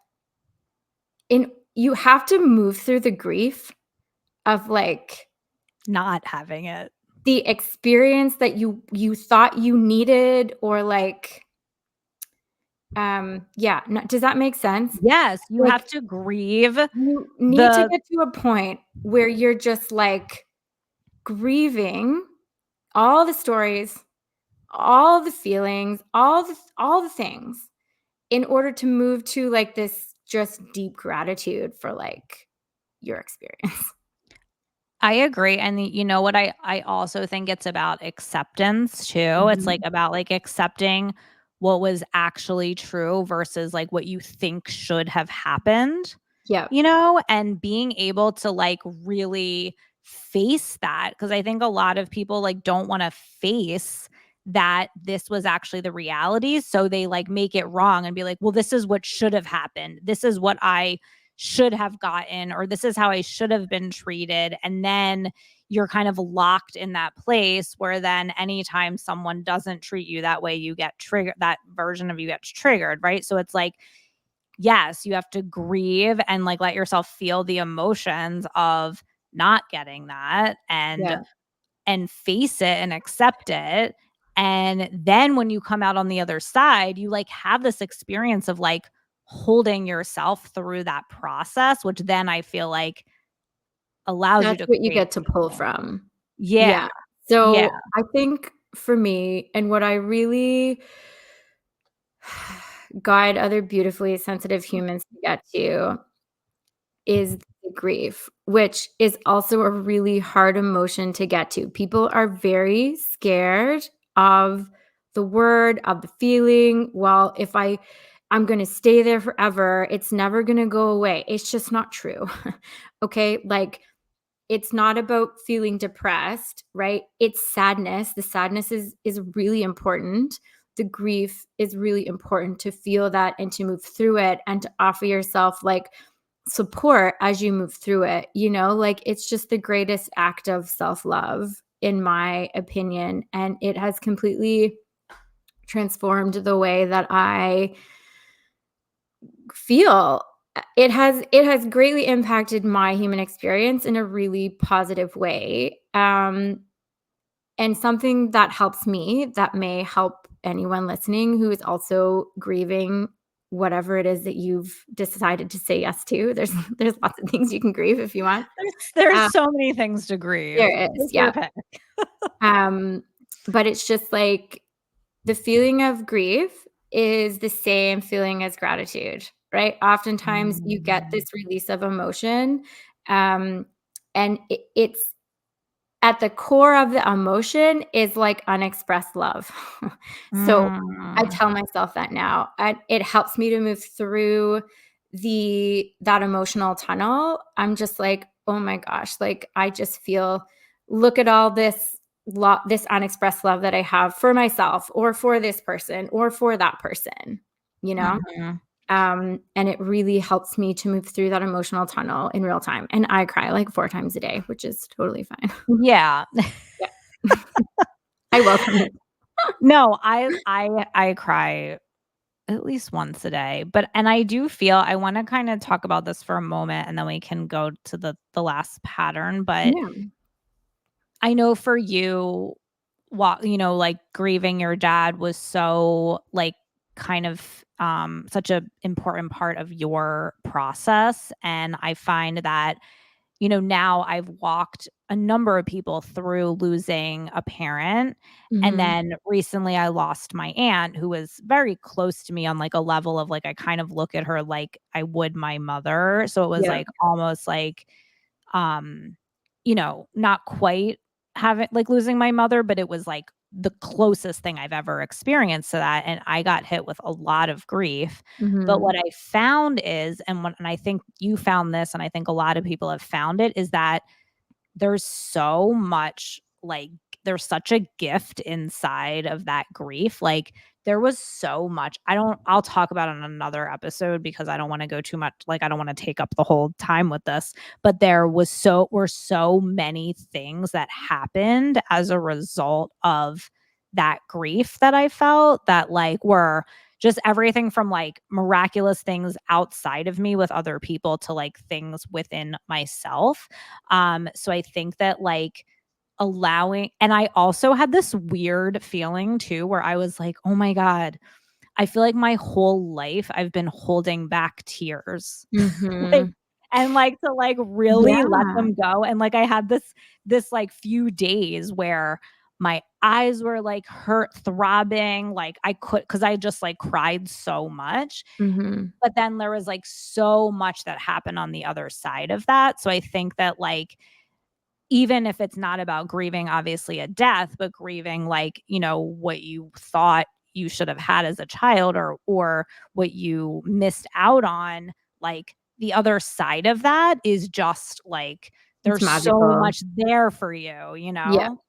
in you have to move through the grief of like Not having it. the experience that you thought you needed, or like yeah, no, does that make sense? Yes, you Like have to grieve you need to the get to a point where you're just like grieving all the stories, all the feelings, all the things, in order to move to like this just deep gratitude for like your experience. I agree, and you know what, I also think it's about acceptance too. It's, like, Mhm. about, like, accepting what was actually true versus, like, what you think should have happened, Yep. and being able to, like, really face that, because I think a lot of people, like, don't wanna face that this was actually the reality, so they, like, make it wrong and be like, "Well, this is what should have happened. This is what I should have gotten, or this is how I should have been treated." And then you're kind of locked in that place where then anytime someone doesn't treat you that way, you get triggered, that version of you gets triggered, right? So it's like, yes, you have to grieve and like let yourself feel the emotions of not getting that, Yeah. and face it and accept it. And then when you come out on the other side, you like have this experience of like holding yourself through that process, which then I feel like allows you That's to what you create get to pull healing. from. Yeah. Yeah. Yeah. So, I think for me, and what I really guide other beautifully sensitive humans to get to, is the grief, which is also a really hard emotion to get to. People are very scared of the word, of the feeling. Well, if I'm going to stay there forever, it's never going to go away. It's just not true. Okay? Like it's not about feeling depressed, right? It's sadness. The sadness is really important. The grief is really important to feel that and to move through it and to offer yourself like support as you move through it. Like it's just the greatest act of self-love in my opinion, and it has completely transformed the way that I feel. It has greatly impacted my human experience in a really positive way. And something that helps me, that may help anyone listening who is also grieving whatever it is that you've decided to say yes to. There's lots of things you can grieve if you want. There's Um, so many things to grieve. there is, Take yeah. your pick. But it's just like the feeling of grief is the same feeling as gratitude, right? Oftentimes you get Mm. this release of emotion, um, and it's at the core of the emotion is like unexpressed love. So I Mm. tell myself that now. It helps me to move through that emotional tunnel. I'm just like, oh my gosh, like I just feel, look at all this unexpressed love that I have for myself or for this person or for that person, you know? Mhm. And it really helps me to move through that emotional tunnel in real time. And I cry like 4 times a day, which is totally fine. Yeah. Yeah. I welcome it. No, I cry at least once a day, but and I do feel I wanna kinda talk about this for a moment, and then we can go to the last pattern, but Yeah. I know for you, like, grieving your dad was so, like, kind of, such a important part of your process, and I find that, now I've walked a number of people through losing a parent, and Mhm. then recently I lost my aunt who was very close to me on, like, a level of, like, I kind of look at her like I would my mother, so it was, Yeah. like, almost like, um, not quite having like, losing my mother, but it was, like, the closest thing I've ever experienced to that, and I got hit with a lot of grief, but Mhm. what I found is and I think you found this, and I think a lot of people have found it, is that there's so much, like there's such a gift inside of that grief, like, there was so much I'll talk about it in another episode because I don't wanna go too much like, I don't wanna take up the whole time with this, but there were so many things that happened as a result of that grief that I felt that, like, were just everything from, like, miraculous things outside of me with other people to, like, things within myself. So I think that, like, allowing and I also had this weird feeling too where I was like, "Oh my god, I feel like my whole life I've been holding back tears." Like Mhm. and, like, to, like, really let Yeah. them go, and, like, I had like, few days where my eyes were, like, hurt throbbing, like, I could because I just, like, cried so much, Mhm. but then there was, like, so much that happened on the other side of that, so I think that, like, even if it's not about grieving, obviously, a death, but grieving, like, what you thought you should have had as a child or what you missed out on, like, the other side of that is just, like, It's there's so magical. much there for you, you Yeah. know?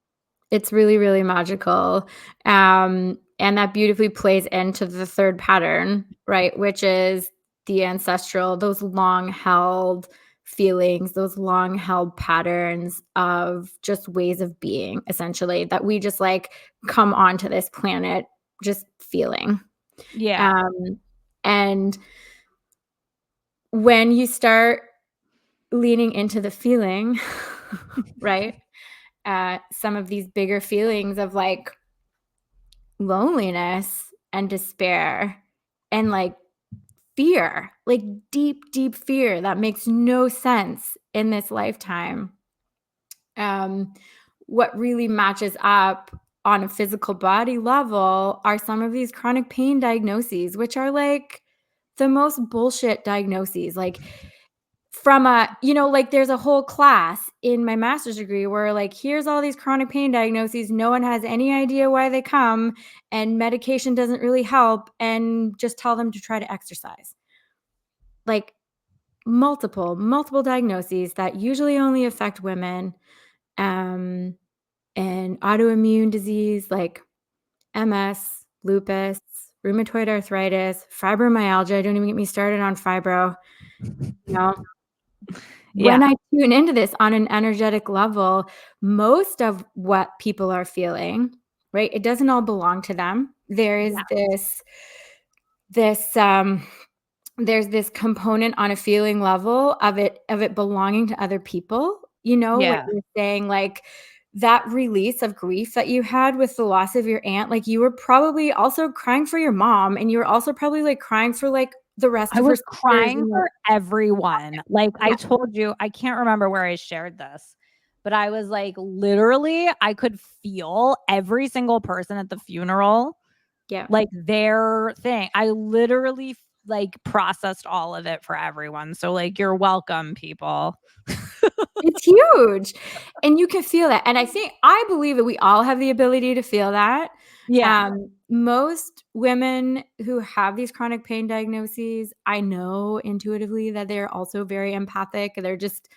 It's really, really magical. And that beautifully plays into the 3rd pattern, right? Which is the ancestral, those long held feelings, those long held patterns of just ways of being, essentially, that we just like come onto this planet just feeling. Yeah. Um, and when you start leaning into the feeling, right? Some of these bigger feelings of like loneliness and despair and like fear, like deep, deep fear that makes no sense in this lifetime. Um, what really matches up on a physical body level are some of these chronic pain diagnoses, which are like the most bullshit diagnoses. Like, from like there's a whole class in my master's degree where like, here's all these chronic pain diagnoses. No one has any idea why they come, and medication doesn't really help. And just tell them to try to exercise. Like multiple diagnoses that usually only affect women, um, and autoimmune disease like MS, lupus, rheumatoid arthritis, fibromyalgia. Don't even get me started on fibro. You know, when Yeah. I tune into this on an energetic level, most of what people are feeling, right? It doesn't all belong to them. There is Yeah. this there's this component on a feeling level of it belonging to other people, what Yeah. you're saying, like that release of grief that you had with the loss of your aunt, like you were probably also crying for your mom, and you were also probably like crying for like the rest I of her was sisters. crying And like, for everyone. Like I yeah, told you, I can't remember where I shared this, but I was like, literally, I could feel every single person at the funeral, yeah. like their thing. I literally like processed all of it for everyone. So like, you're welcome, people. It's huge. And you can feel that. And I believe that we all have the ability to feel that. Yeah. Most women who have these chronic pain diagnoses, I know intuitively that they're also very empathic. They're just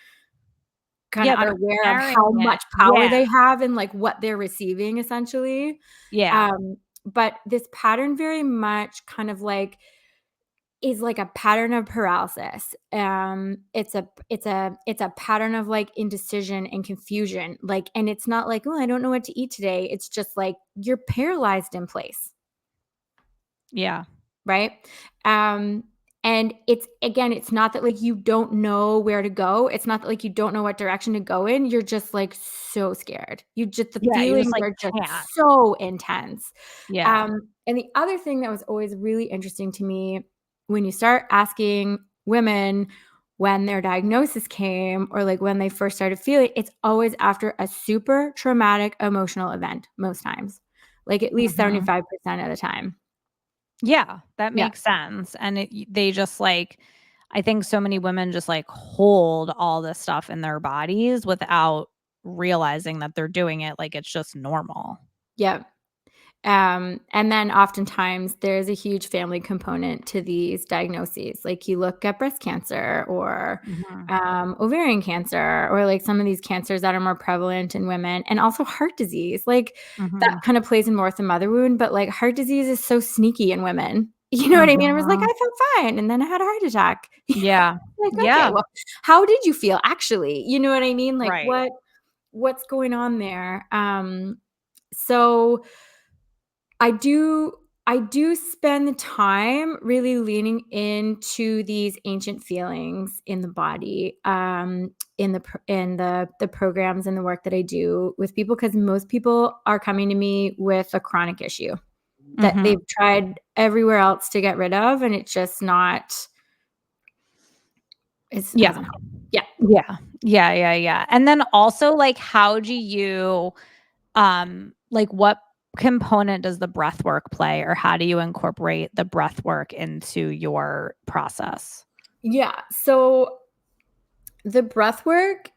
kind Yeah, of they're unaware of how carrying it. much power Yeah. they have and like what they're receiving essentially. Yeah. But this pattern very much kind of like is like a pattern of paralysis. It's a pattern of like indecision and confusion. Like, and it's not like, oh, I don't know what to eat today. It's just like you're paralyzed in place, Yeah. right? And it's again, it's not that like you don't know where to go. It's not that like you don't know what direction to go in. You're just like so scared. The Yeah. You just feelings like are just can't. so intense. Yeah. And the other thing that was always really interesting to me when you start asking women when their diagnosis came or like when they first started feeling, it's always after a super traumatic emotional event, most times, like at least Mhm. 75% of the time. Yeah, that Yeah. makes sense, and they just, like I think so many women just, like, hold all this stuff in their bodies without realizing that they're doing it like it's just normal. Yeah. And then oftentimes there's a huge family component to these diagnoses. Like you look at breast cancer or Mhm, ovarian cancer, or like some of these cancers that are more prevalent in women, and also heart disease. Like that mhm, kind of plays in more with the mother wound, but like heart disease is so sneaky in women. You know what I mean? It was like, mhm. I felt fine. And then I had a heart attack. Yeah. Like, okay, Yeah, well, how did you feel actually? You know what I mean? Like right. what's going on there? So I do spend the time really leaning into these ancient feelings in the body, in the programs and the work that I do with people, because most people are coming to me with a chronic issue that Mhm. they've tried everywhere else to get rid of, and it's just not it Yeah. hasn't helped. Yeah. Yeah. Yeah, yeah, yeah, and then also, like, how do you like, what component does the breath work play, or how do you incorporate the breath work into your process? Yeah. So the breath work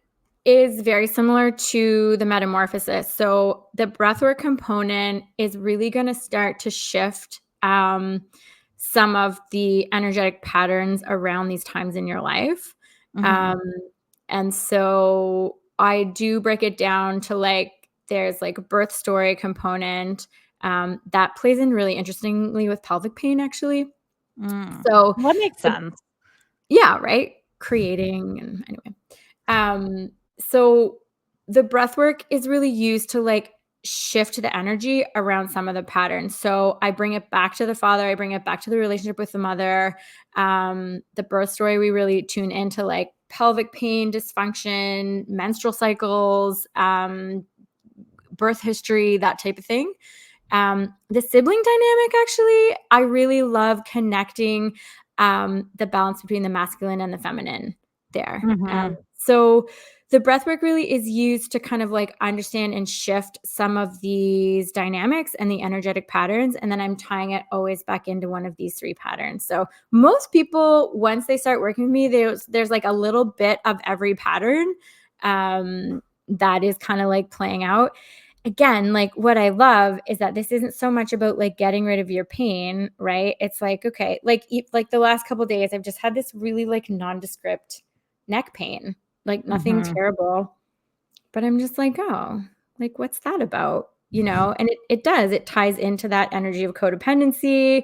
is very similar to the metamorphosis. So the breathwork component is really going to start to shift some of the energetic patterns around these times in your life. Mhm. Um, and so I do break it down to like there's like a birth story component that plays in really interestingly with pelvic pain, actually. Mm. So Well, that makes the sense. yeah, right? Creating and anyway. So the breath work is really used to like shift the energy around some of the patterns. So I bring it back to the father, I bring it back to the relationship with the mother. The birth story, we really tune into like pelvic pain, dysfunction, menstrual cycles, birth history, that type of thing. The sibling dynamic, actually, I really love connecting the balance between the masculine and the feminine there. Mhm. So the breathwork really is used to kind of like understand and shift some of these dynamics and the energetic patterns. And then I'm tying it always back into one of these three patterns. So most people, once they start working with me, there's like a little bit of every pattern that is kind of like playing out. Again, like what I love is that this isn't so much about like getting rid of your pain, right? It's like, okay, like the last couple of days, I've just had this really like nondescript neck pain, like nothing Mhm. terrible. But I'm just like, oh, like what's that about? You know, and it does, it ties into that energy of codependency.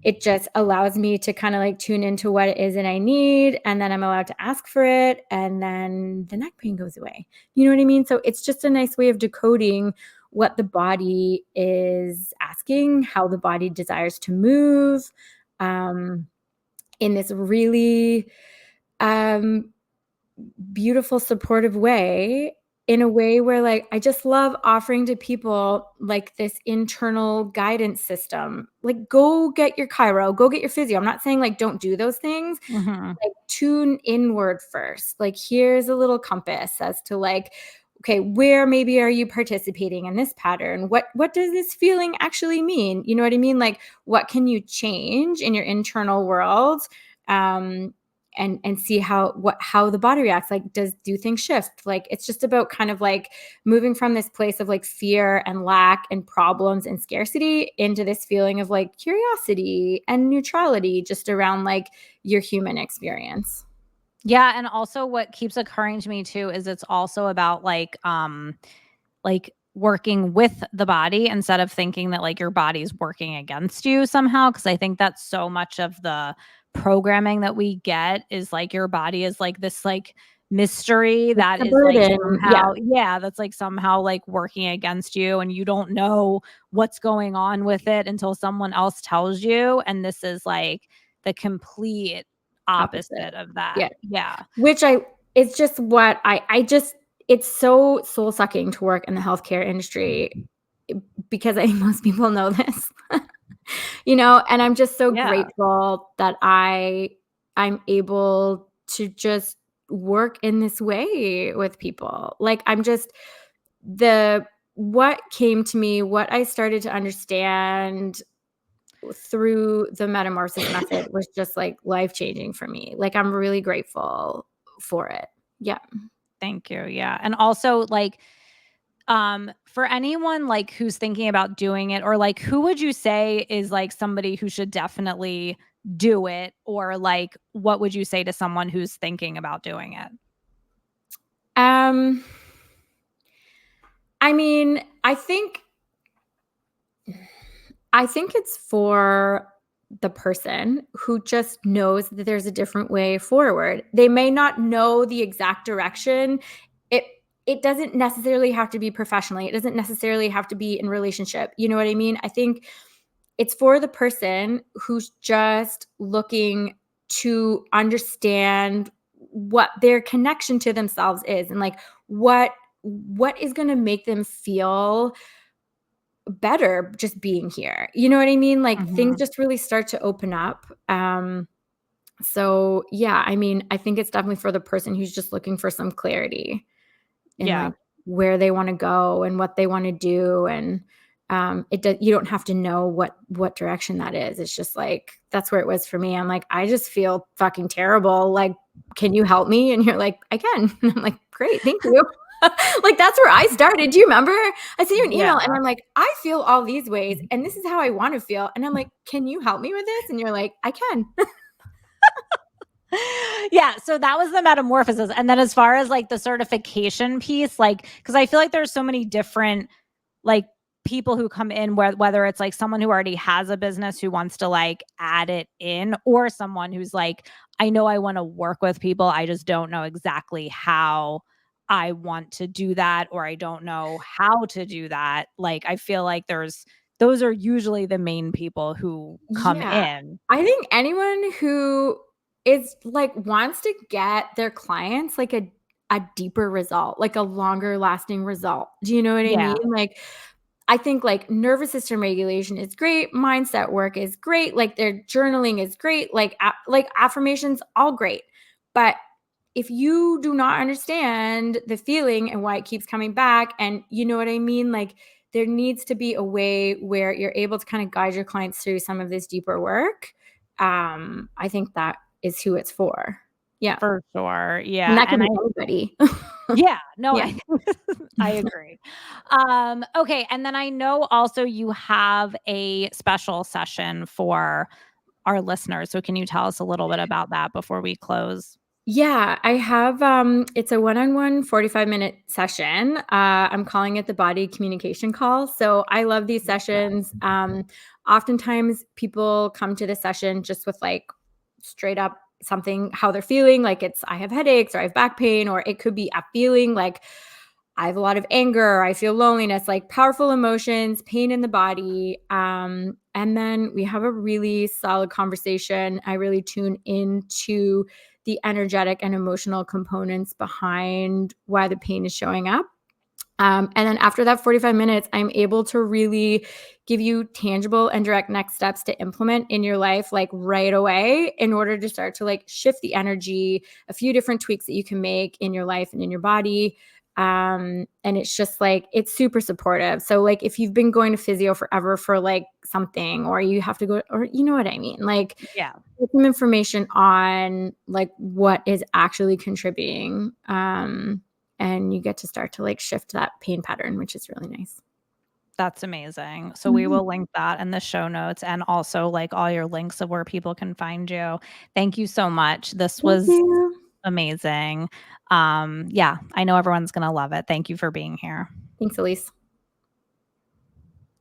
It just allows me to kind of like tune into what it is that I need. And then I'm allowed to ask for it. And then the neck pain goes away. You know what I mean? So it's just a nice way of decoding what the body is asking, how the body desires to move, um, in this really um, beautiful, supportive way. in a way where like I just love offering to people like this internal guidance system. Like go get your chiro, go get your physio. I'm not saying like don't do those things. Mhm. Like tune inward first. Like here's a little compass as to like, okay, where maybe are you participating in this pattern? What does this feeling actually mean? You know what I mean? Like what can you change in your internal world? And see how the body reacts. Like do things shift? Like it's just about kind of like moving from this place of like fear and lack and problems and scarcity into this feeling of like curiosity and neutrality just around like your human experience. Yeah, and also what keeps occurring to me too is it's also about like working with the body instead of thinking that like your body's working against you somehow, because I think that's so much of the programming that we get is like your body is like this like mystery It's that a is like burden. Yeah, somehow, yeah, that's like somehow like working against you, and you don't know what's going on with it until someone else tells you, and this is like the complete opposite. opposite of that. Yeah. Yeah. Which it's just what I just it's so soul sucking to work in the healthcare industry because I think most people know this. And I'm just so Yeah. grateful that I'm able to just work in this way with people. Like I'm just the what came to me, what I started to understand through the metamorphosis method was just like life changing for me. Like I'm really grateful for it. Yeah. Thank you. Yeah. And also like for anyone like who's thinking about doing it, or like who would you say is like somebody who should definitely do it, or like what would you say to someone who's thinking about doing it? Um I mean, I think it's for the person who just knows that there's a different way forward. They may not know the exact direction. It it doesn't necessarily have to be professionally. It doesn't necessarily have to be in relationship. You know what I mean? I think it's for the person who's just looking to understand what their connection to themselves is and like what is going to make them feel better just being here. You know what I mean? Like things Mhm. just really start to open up. So yeah, I mean, I think it's definitely for the person who's just looking for some clarity in Yeah. like where they want to go and what they want to do. And you don't have to know what direction that is. It's just like that's where it was for me. I'm like, I just feel fucking terrible. Like, can you help me? And you're like, I can. And I'm like, great, thank you. Like that's where I started. Do you remember? I sent you an email and Yeah. I'm like, I feel all these ways and this is how I want to feel. And I'm like, can you help me with this? And you're like, I can. Yeah, so that was the metamorphosis. And then as far as like the certification piece, like cuz I feel like there's so many different like people who come in whether it's like someone who already has a business who wants to like add it in, or someone who's like, I know I want to work with people, I just don't know exactly how I want to do that, or I don't know how to do that. Like I feel like those are usually the main people who come Yeah. in. I think anyone who is like wants to get their clients like a deeper result, like a longer lasting result. Do you know what I Yeah. mean? Like I think like nervous system regulation is great, mindset work is great, like their journaling is great, like affirmations all great. But if you do not understand the feeling and why it keeps coming back, and you know what I mean, like there needs to be a way where you're able to kind of guide your clients through some of this deeper work. I think that is who it's for. Yeah. For sure. And Yeah. that can And be anybody. yeah, no, Yeah. I agree. Okay. And then I know also you have a special session for our listeners. So can you tell us a little bit about that before we close? Yeah, I have it's a one-on-one 45-minute session. I'm calling it the body communication call. So I love these sessions. Oftentimes people come to the session just with like straight up something how they're feeling, like it's I have headaches or I have back pain, or it could be a feeling like I have a lot of anger, I feel loneliness, like powerful emotions, pain in the body. And then we have a really solid conversation. I really tune into the energetic and emotional components behind why the pain is showing up. And then after that 45 minutes, I'm able to really give you tangible and direct next steps to implement in your life, like right away, in order to start to like shift the energy, a few different tweaks that you can make in your life and in your body. And it's just like, it's super supportive. So like if you've been going to physio forever for like something, or you have to go, or you know what I mean? Like Yeah. get some information on like what is actually contributing. And you get to start to like shift that pain pattern, which is really nice. That's amazing. So we will link that in the show notes and also like all your links of where people can find you. Thank you so much. This Thank was you. amazing. Yeah, I know everyone's going to love it. Thank you for being here. Thanks, Elise.